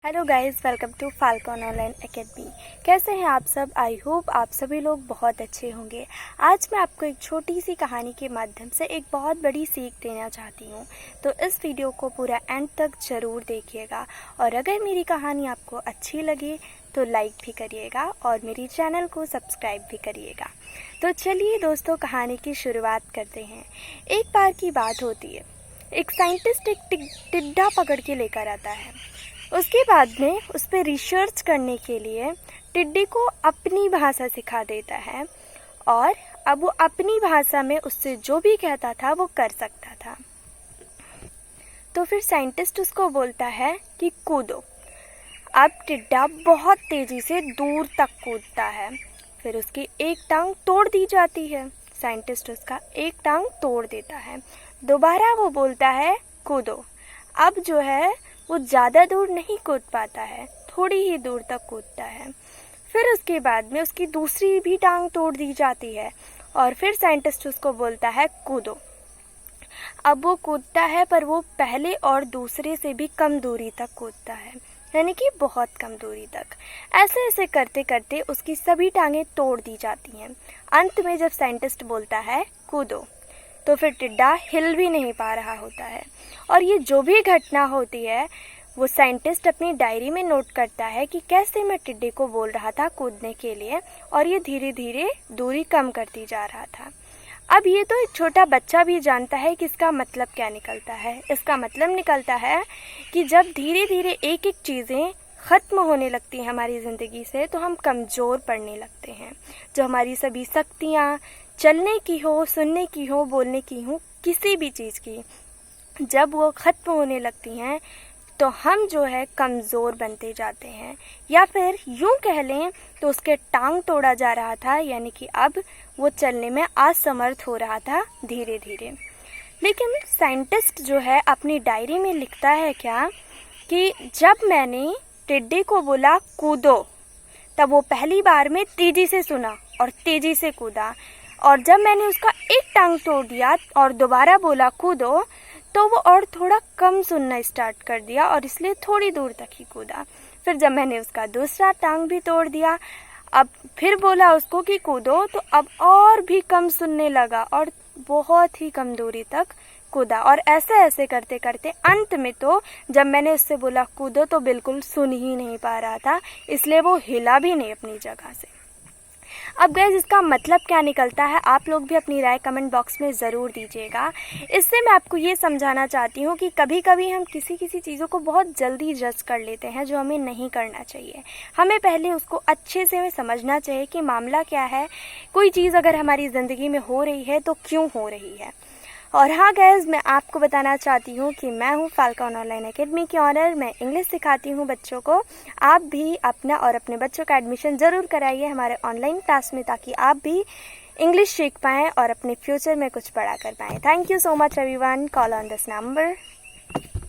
Hello guys, welcome to Falcon online academy. कैसे हैं आप सब? आई होप आप सभी लोग बहुत अच्छे होंगे। आज मैं आपको एक छोटी सी कहानी के माध्यम से एक बहुत बड़ी सीख देना चाहती हूँ, तो इस वीडियो को पूरा एंड तक ज़रूर देखिएगा। और अगर मेरी कहानी आपको अच्छी लगे तो लाइक भी करिएगा और मेरी चैनल को सब्सक्राइब भी करिएगा। तो चलिए दोस्तों, कहानी की शुरुआत करते हैं। एक बार की बात होती है, एक साइंटिस्ट एक टिड्डा पकड़ के लेकर आता है। उसके बाद में उस पर रिसर्च करने के लिए टिड्डी को अपनी भाषा सिखा देता है और अब वो अपनी भाषा में उससे जो भी कहता था वो कर सकता था। तो फिर साइंटिस्ट उसको बोलता है कि कूदो। अब टिड्डा बहुत तेज़ी से दूर तक कूदता है। फिर उसकी एक टांग तोड़ दी जाती है। साइंटिस्ट उसका एक टांग तोड़ देता है। दोबारा वो बोलता है कूदो। अब जो है वो ज़्यादा दूर नहीं कूद पाता है, थोड़ी ही दूर तक कूदता है। फिर उसके बाद में उसकी दूसरी भी टांग तोड़ दी जाती है और फिर साइंटिस्ट उसको बोलता है कूदो। अब वो कूदता है, पर वो पहले और दूसरे से भी कम दूरी तक कूदता है, यानी कि बहुत कम दूरी तक। ऐसे ऐसे करते करते उसकी सभी टांगें तोड़ दी जाती हैं। अंत में जब साइंटिस्ट बोलता है कूदो, तो फिर टिड्डा हिल भी नहीं पा रहा होता है। और ये जो भी घटना होती है वो साइंटिस्ट अपनी डायरी में नोट करता है कि कैसे मैं टिड्डे को बोल रहा था कूदने के लिए और ये धीरे धीरे दूरी कम करती जा रहा था। अब ये तो एक छोटा बच्चा भी जानता है कि इसका मतलब क्या निकलता है। इसका मतलब निकलता है कि जब धीरे धीरे एक एक चीज़ें ख़त्म होने लगती हैं हमारी ज़िंदगी से, तो हम कमज़ोर पड़ने लगते हैं। जो हमारी सभी शक्तियाँ, चलने की हो, सुनने की हो, बोलने की हो, किसी भी चीज़ की, जब वो ख़त्म होने लगती हैं तो हम जो है कमज़ोर बनते जाते हैं। या फिर यूँ कह लें तो उसके टांग तोड़ा जा रहा था, यानी कि अब वो चलने में असमर्थ हो रहा था धीरे धीरे। लेकिन साइंटिस्ट जो है अपनी डायरी में लिखता है क्या कि जब मैंने टिड्डे को बोला कूदो, तब वो पहली बार में तेज़ी से सुना और तेज़ी से कूदा। और जब मैंने उसका एक टांग तोड़ दिया और दोबारा बोला कूदो, तो वो और थोड़ा कम सुनना स्टार्ट कर दिया और इसलिए थोड़ी दूर तक ही कूदा। फिर जब मैंने उसका दूसरा टांग भी तोड़ दिया, अब फिर बोला उसको कि कूदो, तो अब और भी कम सुनने लगा और बहुत ही कम दूरी तक कूदा। और ऐसे ऐसे करते करते अंत में तो जब मैंने उससे बोला कूदो तो बिल्कुल सुन ही नहीं पा रहा था, इसलिए वो हिला भी नहीं अपनी जगह से। अब गाइस, इसका मतलब क्या निकलता है, आप लोग भी अपनी राय कमेंट बॉक्स में ज़रूर दीजिएगा। इससे मैं आपको ये समझाना चाहती हूँ कि कभी कभी हम किसी चीज़ों को बहुत जल्दी जज कर लेते हैं, जो हमें नहीं करना चाहिए। हमें पहले उसको अच्छे से समझना चाहिए कि मामला क्या है। कोई चीज़ अगर हमारी ज़िंदगी में हो रही है तो क्यों हो रही है। और हाँ गाइस, मैं आपको बताना चाहती हूँ कि मैं हूँ फाल्कन ऑनलाइन एकेडमी की ऑनर। मैं इंग्लिश सिखाती हूँ बच्चों को। आप भी अपना और अपने बच्चों का एडमिशन ज़रूर कराइए हमारे ऑनलाइन क्लास में, ताकि आप भी इंग्लिश सीख पाएँ और अपने फ्यूचर में कुछ बड़ा कर पाएँ। Thank you so much everyone. Call on this number.